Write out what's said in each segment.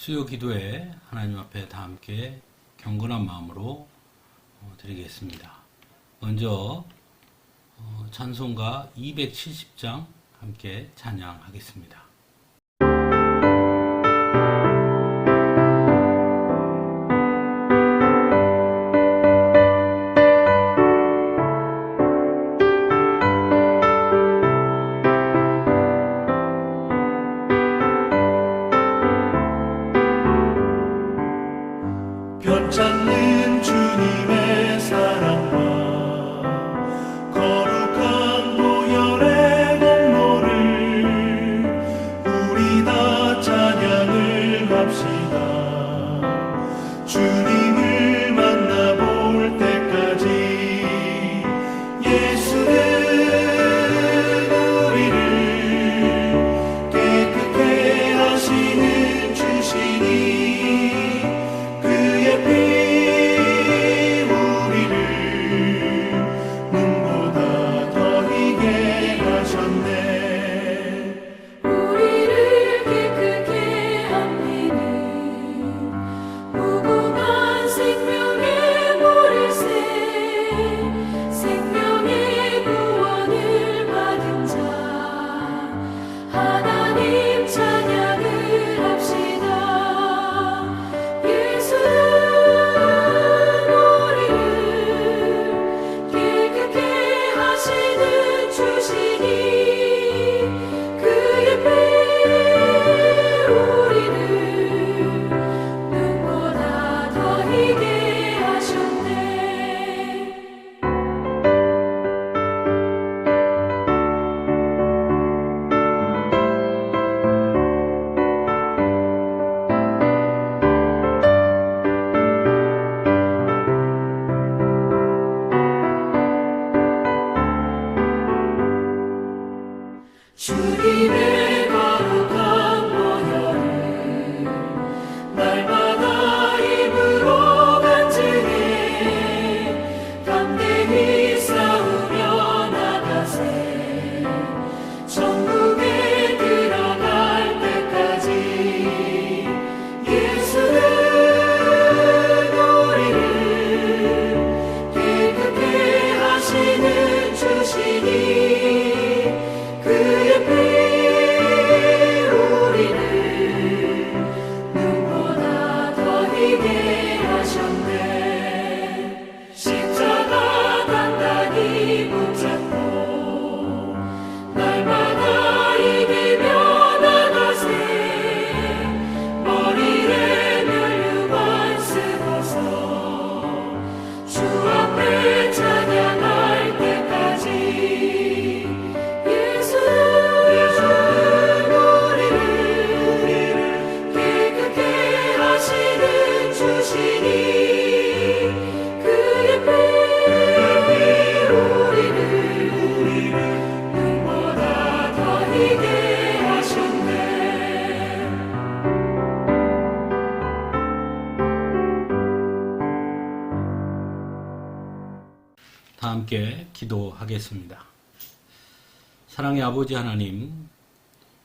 수요 기도에 하나님 앞에 다 함께 경건한 마음으로 드리겠습니다. 먼저 찬송가 270장 함께 찬양하겠습니다. 변찮는 주님의 사랑과 거룩한 보혈의 공로를 우리 다 찬양을 합시다. 주님을 만나볼 때까지 예수는 우리를 깨끗게 하시는 주시니 주님의 거룩한 보혈을 날마다 입으로 간증해 담대히 싸우며 나가세. 천국에 들어갈 때까지 예수는 우리를 깨끗게 하시는 주시니 다 함께 기도하겠습니다. 사랑의 아버지 하나님,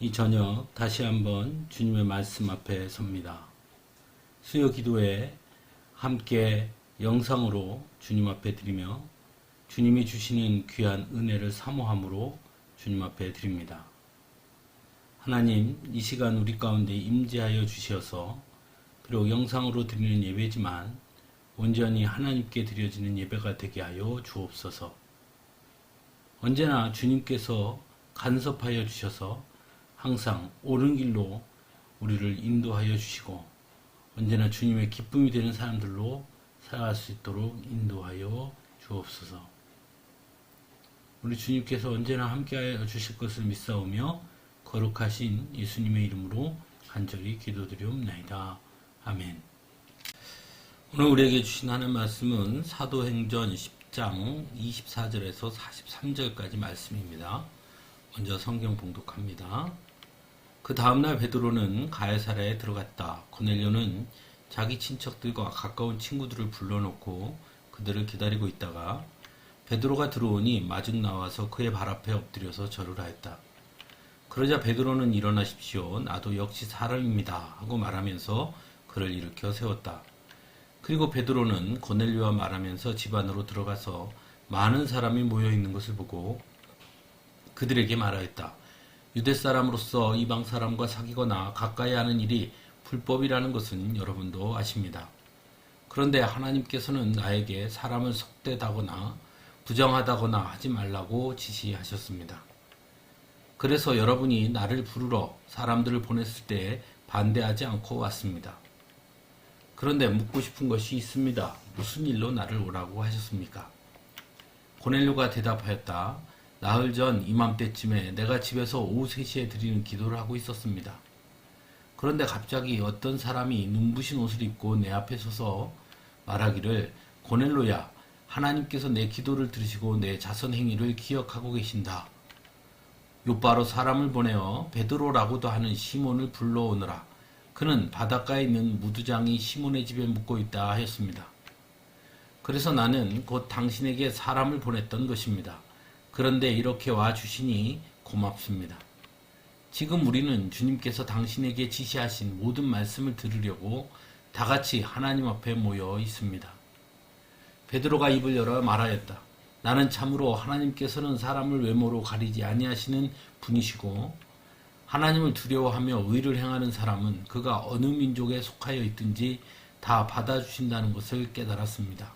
이 저녁 다시 한번 주님의 말씀 앞에 섭니다. 수요 기도에 함께 영상으로 주님 앞에 드리며 주님이 주시는 귀한 은혜를 사모함으로 주님 앞에 드립니다. 하나님, 이 시간 우리 가운데 임재하여 주시어서 비록 영상으로 드리는 예배지만 온전히 하나님께 드려지는 예배가 되게 하여 주옵소서. 언제나 주님께서 간섭하여 주셔서 항상 옳은 길로 우리를 인도하여 주시고 언제나 주님의 기쁨이 되는 사람들로 살아갈 수 있도록 인도하여 주옵소서. 우리 주님께서 언제나 함께하여 주실 것을 믿사오며 거룩하신 예수님의 이름으로 간절히 기도드리옵나이다. 아멘. 오늘 우리에게 주신 하나님 말씀은 사도행전 10장 24절에서 43절까지 말씀입니다. 먼저 성경 봉독합니다. 그 다음날 베드로는 가야사랴에 들어갔다. 고넬료는 자기 친척들과 가까운 친구들을 불러놓고 그들을 기다리고 있다가 베드로가 들어오니 마중 나와서 그의 발 앞에 엎드려서 절을 하였다. 그러자 베드로는 일어나십시오. 나도 역시 사람입니다. 하고 말하면서 그를 일으켜 세웠다. 그리고 베드로는 고넬료와 말하면서 집 안으로 들어가서 많은 사람이 모여 있는 것을 보고 그들에게 말하였다. 유대 사람으로서 이방 사람과 사귀거나 가까이 하는 일이 불법이라는 것은 여러분도 아십니다. 그런데 하나님께서는 나에게 사람을 속되다거나 부정하다거나 하지 말라고 지시하셨습니다. 그래서 여러분이 나를 부르러 사람들을 보냈을 때 반대하지 않고 왔습니다. 그런데 묻고 싶은 것이 있습니다. 무슨 일로 나를 오라고 하셨습니까? 고넬료가 대답하였다. 나흘 전 이맘때쯤에 내가 집에서 오후 3시에 드리는 기도를 하고 있었습니다. 그런데 갑자기 어떤 사람이 눈부신 옷을 입고 내 앞에 서서 말하기를 고넬료야, 하나님께서 내 기도를 들으시고 내 자선 행위를 기억하고 계신다. 요바로 사람을 보내어 베드로라고도 하는 시몬을 불러오너라. 그는 바닷가에 있는 무두장이 시몬의 집에 묵고 있다 하였습니다. 그래서 나는 곧 당신에게 사람을 보냈던 것입니다. 그런데 이렇게 와 주시니 고맙습니다. 지금 우리는 주님께서 당신에게 지시하신 모든 말씀을 들으려고 다 같이 하나님 앞에 모여 있습니다. 베드로가 입을 열어 말하였다. 나는 참으로 하나님께서는 사람을 외모로 가리지 아니하시는 분이시고 하나님을 두려워하며 의를 행하는 사람은 그가 어느 민족에 속하여 있든지 다 받아주신다는 것을 깨달았습니다.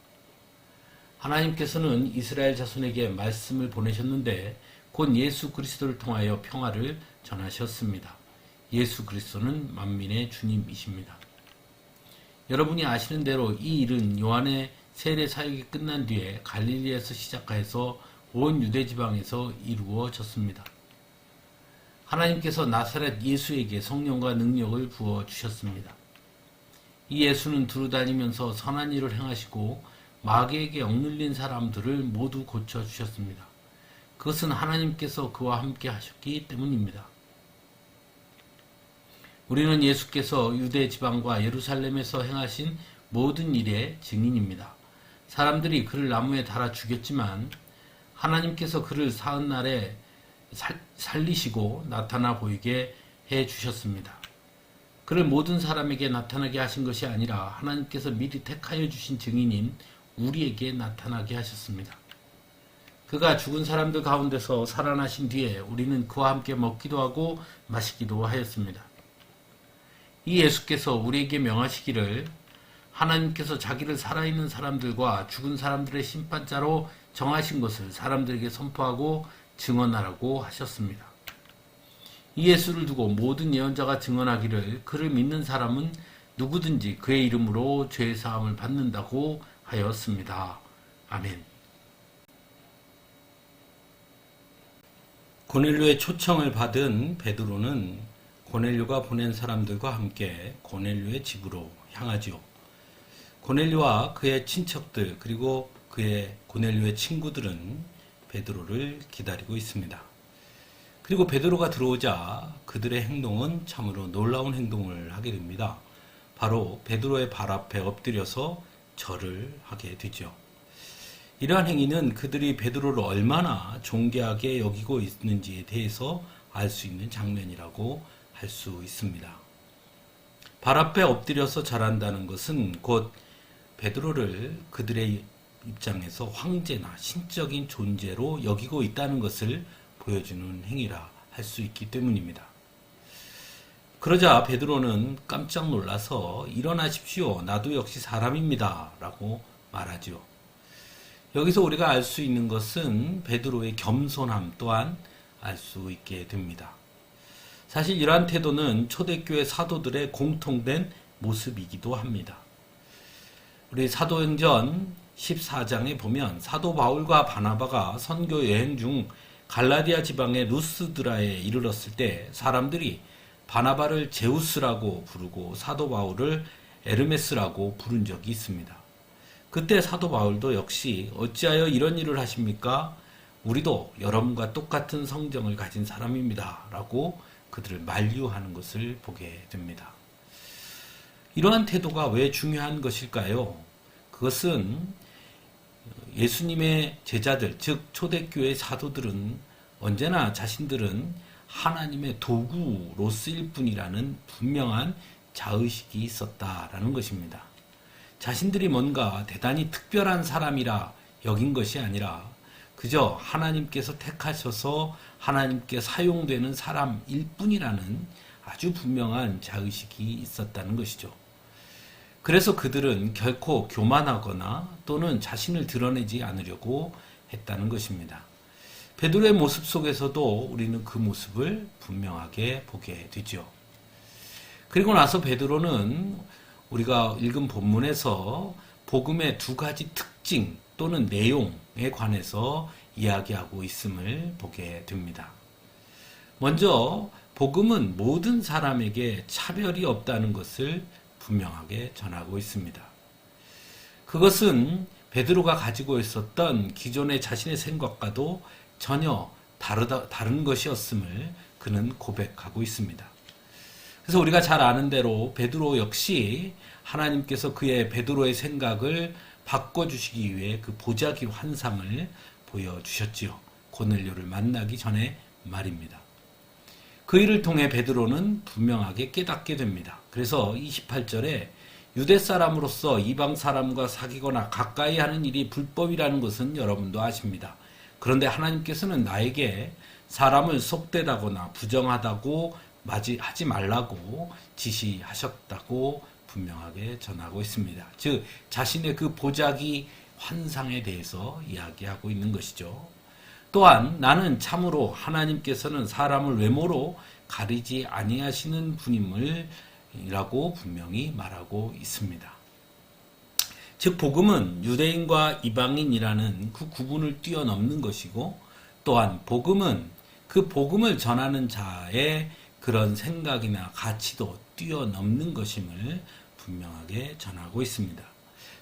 하나님께서는 이스라엘 자손에게 말씀을 보내셨는데 곧 예수 그리스도를 통하여 평화를 전하셨습니다. 예수 그리스도는 만민의 주님이십니다. 여러분이 아시는 대로 이 일은 요한의 세례 사역이 끝난 뒤에 갈릴리에서 시작해서 온 유대 지방에서 이루어졌습니다. 하나님께서 나사렛 예수에게 성령과 능력을 부어 주셨습니다. 이 예수는 두루다니면서 선한 일을 행하시고 마귀에게 억눌린 사람들을 모두 고쳐 주셨습니다. 그것은 하나님께서 그와 함께 하셨기 때문입니다. 우리는 예수께서 유대 지방과 예루살렘에서 행하신 모든 일의 증인입니다. 사람들이 그를 나무에 달아 죽였지만 하나님께서 그를 사흘 날에 살리시고 나타나 보이게 해 주셨습니다. 그를 모든 사람에게 나타나게 하신 것이 아니라 하나님께서 미리 택하여 주신 증인인 우리에게 나타나게 하셨습니다. 그가 죽은 사람들 가운데서 살아나신 뒤에 우리는 그와 함께 먹기도 하고 마시기도 하였습니다. 이 예수께서 우리에게 명하시기를 하나님께서 자기를 살아있는 사람들과 죽은 사람들의 심판자로 정하신 것을 사람들에게 선포하고 증언하라고 하셨습니다. 이 예수를 두고 모든 예언자가 증언하기를 그를 믿는 사람은 누구든지 그의 이름으로 죄 사함을 받는다고 하였습니다. 아멘. 고넬료의 초청을 받은 베드로는 고넬료가 보낸 사람들과 함께 고넬료의 집으로 향하지요. 고넬료와 그의 친척들 그리고 그의 고넬료의 친구들은 베드로를 기다리고 있습니다. 그리고 베드로가 들어오자 그들의 행동은 참으로 놀라운 행동을 하게 됩니다. 바로 베드로의 발 앞에 엎드려서 절을 하게 되죠. 이러한 행위는 그들이 베드로를 얼마나 존귀하게 여기고 있는지에 대해서 알 수 있는 장면이라고 할 수 있습니다. 발 앞에 엎드려서 절한다는 것은 곧 베드로를 그들의 입장에서 황제나 신적인 존재로 여기고 있다는 것을 보여주는 행위라 할 수 있기 때문입니다. 그러자 베드로는 깜짝 놀라서 일어나십시오. 나도 역시 사람입니다. 라고 말하죠. 여기서 우리가 알 수 있는 것은 베드로의 겸손함 또한 알 수 있게 됩니다. 사실 이러한 태도는 초대교회 사도들의 공통된 모습이기도 합니다. 우리 사도행전 14장에 보면 사도 바울과 바나바가 선교 여행 중 갈라디아 지방의 루스드라에 이르렀을 때 사람들이 바나바를 제우스라고 부르고 사도 바울을 에르메스라고 부른 적이 있습니다. 그때 사도 바울도 역시 어찌하여 이런 일을 하십니까? 우리도 여러분과 똑같은 성정을 가진 사람입니다. 라고 그들을 만류하는 것을 보게 됩니다. 이러한 태도가 왜 중요한 것일까요? 그것은 예수님의 제자들, 즉 초대교회 사도들은 언제나 자신들은 하나님의 도구로 쓰일 뿐이라는 분명한 자의식이 있었다라는 것입니다. 자신들이 뭔가 대단히 특별한 사람이라 여긴 것이 아니라 그저 하나님께서 택하셔서 하나님께 사용되는 사람일 뿐이라는 아주 분명한 자의식이 있었다는 것이죠. 그래서 그들은 결코 교만하거나 또는 자신을 드러내지 않으려고 했다는 것입니다. 베드로의 모습 속에서도 우리는 그 모습을 분명하게 보게 되죠. 그리고 나서 베드로는 우리가 읽은 본문에서 복음의 두 가지 특징 또는 내용에 관해서 이야기하고 있음을 보게 됩니다. 먼저 복음은 모든 사람에게 차별이 없다는 것을 분명하게 전하고 있습니다. 그것은 베드로가 가지고 있었던 기존의 자신의 생각과도 전혀 다른 것이었음을 그는 고백하고 있습니다. 그래서 우리가 잘 아는 대로 베드로 역시 하나님께서 그의 베드로의 생각을 바꿔주시기 위해 그 보자기 환상을 보여주셨지요. 고넬료를 만나기 전에 말입니다. 그 일을 통해 베드로는 분명하게 깨닫게 됩니다. 그래서 28절에 유대 사람으로서 이방 사람과 사귀거나 가까이 하는 일이 불법이라는 것은 여러분도 아십니다. 그런데 하나님께서는 나에게 사람을 속되다거나 부정하다고 하지 말라고 지시하셨다고 분명하게 전하고 있습니다. 즉 자신의 그 보자기 환상에 대해서 이야기하고 있는 것이죠. 또한 나는 참으로 하나님께서는 사람을 외모로 가리지 아니하시는 분임을 이라고 분명히 말하고 있습니다. 즉 복음은 유대인과 이방인이라는 그 구분을 뛰어넘는 것이고 또한 복음은 그 복음을 전하는 자의 그런 생각이나 가치도 뛰어넘는 것임을 분명하게 전하고 있습니다.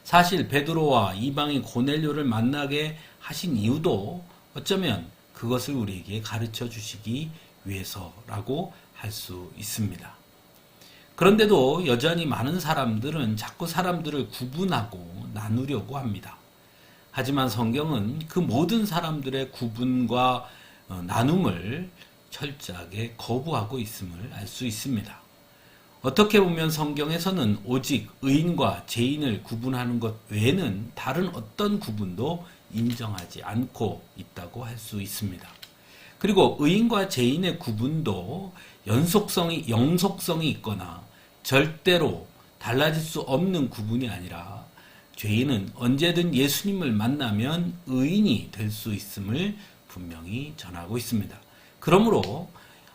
사실 베드로와 이방인 고넬료를 만나게 하신 이유도 어쩌면 그것을 우리에게 가르쳐 주시기 위해서라고 할 수 있습니다. 그런데도 여전히 많은 사람들은 자꾸 사람들을 구분하고 나누려고 합니다. 하지만 성경은 그 모든 사람들의 구분과 나눔을 철저하게 거부하고 있음을 알 수 있습니다. 어떻게 보면 성경에서는 오직 의인과 죄인을 구분하는 것 외에는 다른 어떤 구분도 인정하지 않고 있다고 할 수 있습니다. 그리고 의인과 죄인의 구분도 영속성이 있거나 절대로 달라질 수 없는 구분이 아니라 죄인은 언제든 예수님을 만나면 의인이 될 수 있음을 분명히 전하고 있습니다. 그러므로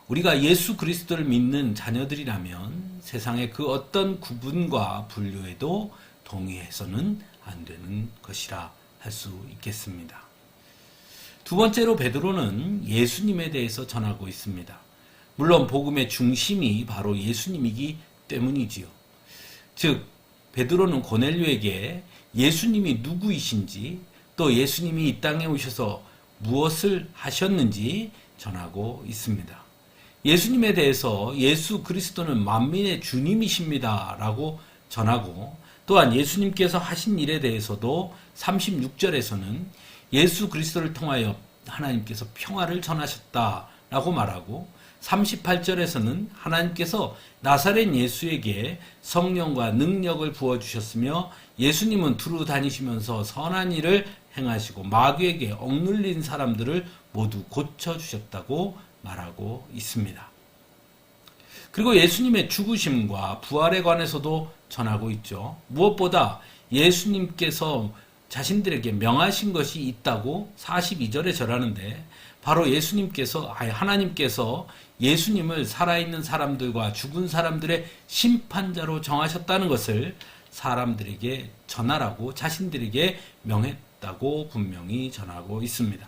우리가 예수 그리스도를 믿는 자녀들이라면 세상의 그 어떤 구분과 분류에도 동의해서는 안 되는 것이라 할 수 있겠습니다. 두 번째로 베드로는 예수님에 대해서 전하고 있습니다. 물론 복음의 중심이 바로 예수님이기 때문이지요. 즉 베드로는 고넬료에게 예수님이 누구이신지 또 예수님이 이 땅에 오셔서 무엇을 하셨는지 전하고 있습니다. 예수님에 대해서 예수 그리스도는 만민의 주님이십니다 라고 전하고 또한 예수님께서 하신 일에 대해서도 36절에서는 예수 그리스도를 통하여 하나님께서 평화를 전하셨다라고 말하고 38절에서는 하나님께서 나사렛 예수에게 성령과 능력을 부어주셨으며 예수님은 두루 다니시면서 선한 일을 행하시고 마귀에게 억눌린 사람들을 모두 고쳐주셨다고 말하고 있습니다. 그리고 예수님의 죽으심과 부활에 관해서도 전하고 있죠. 무엇보다 예수님께서 자신들에게 명하신 것이 있다고 42절에 절하는데 바로 하나님께서 예수님을 살아있는 사람들과 죽은 사람들의 심판자로 정하셨다는 것을 사람들에게 전하라고 자신들에게 명했다고 분명히 전하고 있습니다.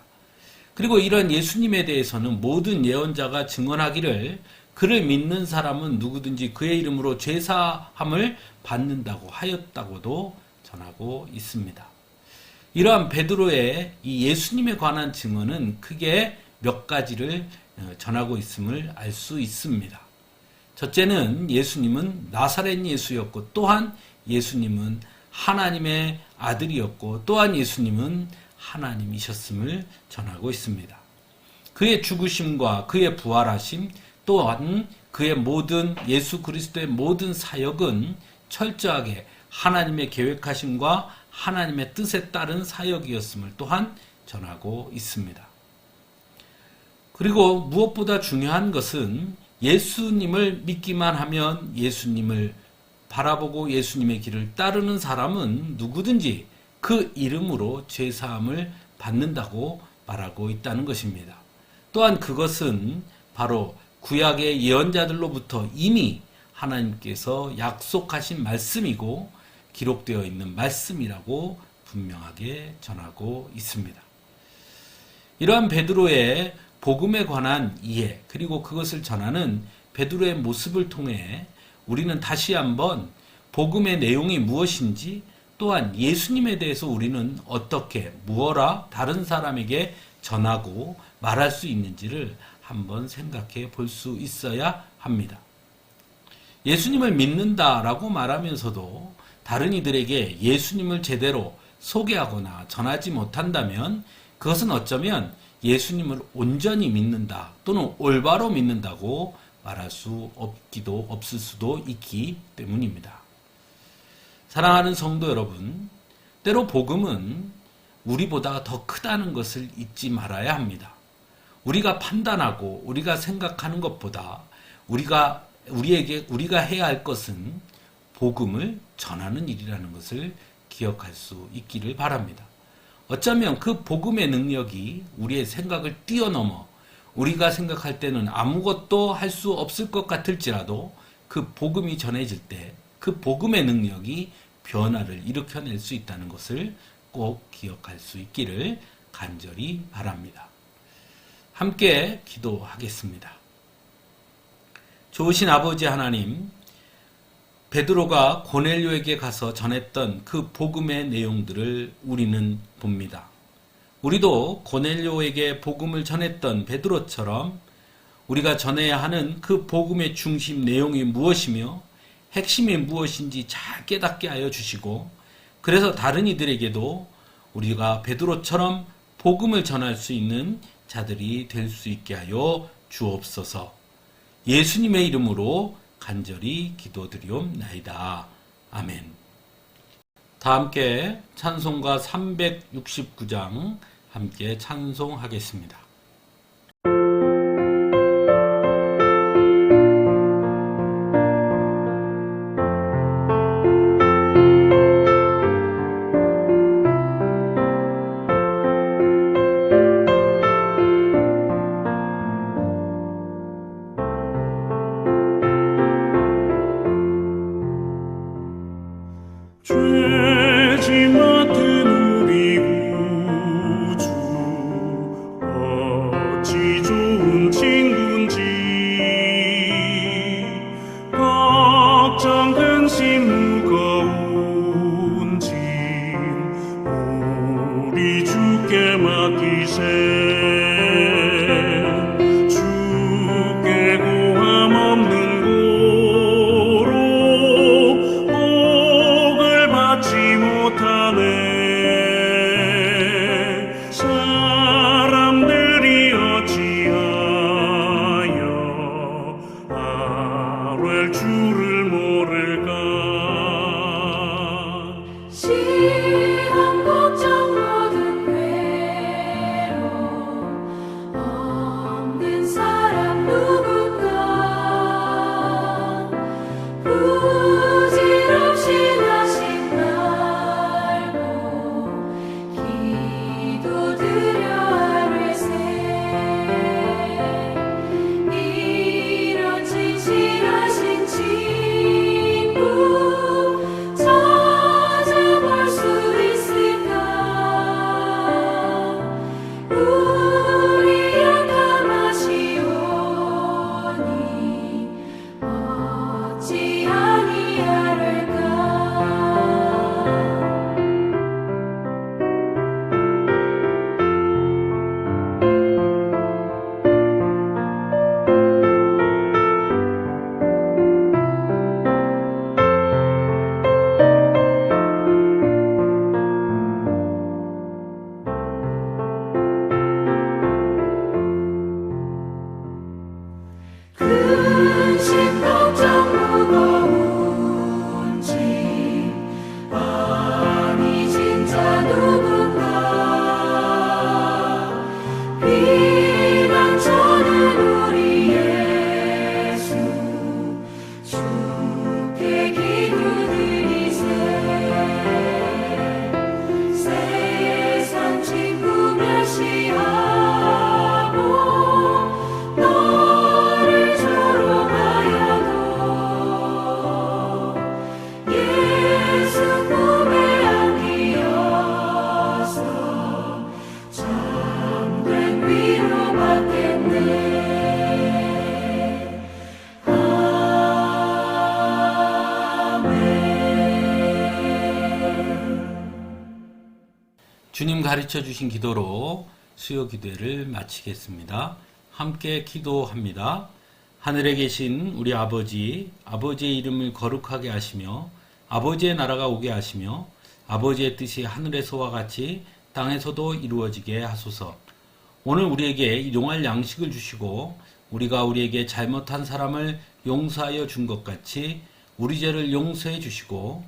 그리고 이런 예수님에 대해서는 모든 예언자가 증언하기를 그를 믿는 사람은 누구든지 그의 이름으로 죄사함을 받는다고 하였다고도 전하고 있습니다. 이러한 베드로의 이 예수님에 관한 증언은 크게 몇 가지를 전하고 있음을 알 수 있습니다. 첫째는 예수님은 나사렛 예수였고 또한 예수님은 하나님의 아들이었고 또한 예수님은 하나님이셨음을 전하고 있습니다. 그의 죽으심과 그의 부활하심 또한 그의 모든 예수 그리스도의 모든 사역은 철저하게 하나님의 계획하심과 하나님의 뜻에 따른 사역이었음을 또한 전하고 있습니다. 그리고 무엇보다 중요한 것은 예수님을 믿기만 하면 예수님을 바라보고 예수님의 길을 따르는 사람은 누구든지 그 이름으로 죄사함을 받는다고 말하고 있다는 것입니다. 또한 그것은 바로 구약의 예언자들로부터 이미 하나님께서 약속하신 말씀이고 기록되어 있는 말씀이라고 분명하게 전하고 있습니다. 이러한 베드로의 복음에 관한 이해 그리고 그것을 전하는 베드로의 모습을 통해 우리는 다시 한번 복음의 내용이 무엇인지 또한 예수님에 대해서 우리는 어떻게 무엇라 다른 사람에게 전하고 말할 수 있는지를 한번 생각해 볼 수 있어야 합니다. 예수님을 믿는다라고 말하면서도 다른 이들에게 예수님을 제대로 소개하거나 전하지 못한다면 그것은 어쩌면 예수님을 온전히 믿는다 또는 올바로 믿는다고 말할 수 없을 수도 있기 때문입니다. 사랑하는 성도 여러분, 때로 복음은 우리보다 더 크다는 것을 잊지 말아야 합니다. 우리가 판단하고 우리가 생각하는 것보다 우리가 해야 할 것은 복음을 전하는 일이라는 것을 기억할 수 있기를 바랍니다. 어쩌면 그 복음의 능력이 우리의 생각을 뛰어넘어 우리가 생각할 때는 아무것도 할 수 없을 것 같을지라도 그 복음이 전해질 때 그 복음의 능력이 변화를 일으켜낼 수 있다는 것을 꼭 기억할 수 있기를 간절히 바랍니다. 함께 기도하겠습니다. 좋으신 아버지 하나님, 베드로가 고넬료에게 가서 전했던 그 복음의 내용들을 우리는 봅니다. 우리도 고넬료에게 복음을 전했던 베드로처럼 우리가 전해야 하는 그 복음의 중심 내용이 무엇이며 핵심이 무엇인지 잘 깨닫게 하여 주시고 그래서 다른 이들에게도 우리가 베드로처럼 복음을 전할 수 있는 자들이 될 수 있게 하여 주옵소서. 예수님의 이름으로 간절히 기도드리옵나이다. 아멘. 다 함께 찬송가 369장 함께 찬송하겠습니다. 죄짐 맡은 우리 구주 어찌 좋은 친구인지 걱정 근심 무거운 짐 우리 주께 맡기세 주께 고함 없는 사람들이 어찌하여 아뢰 주를 모를까 주님 가르쳐 주신 기도로 수요 기도회를 마치겠습니다. 함께 기도합니다. 하늘에 계신 우리 아버지, 아버지의 이름을 거룩하게 하시며 아버지의 나라가 오게 하시며 아버지의 뜻이 하늘에서와 같이 땅에서도 이루어지게 하소서. 오늘 우리에게 일용할 양식을 주시고 우리가 우리에게 잘못한 사람을 용서하여 준 것 같이 우리 죄를 용서해 주시고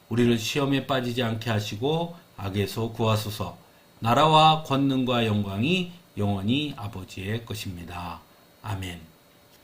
우리를 시험에 빠지지 않게 하시고 악에서 구하소서. 나라와 권능과 영광이 영원히 아버지의 것입니다. 아멘.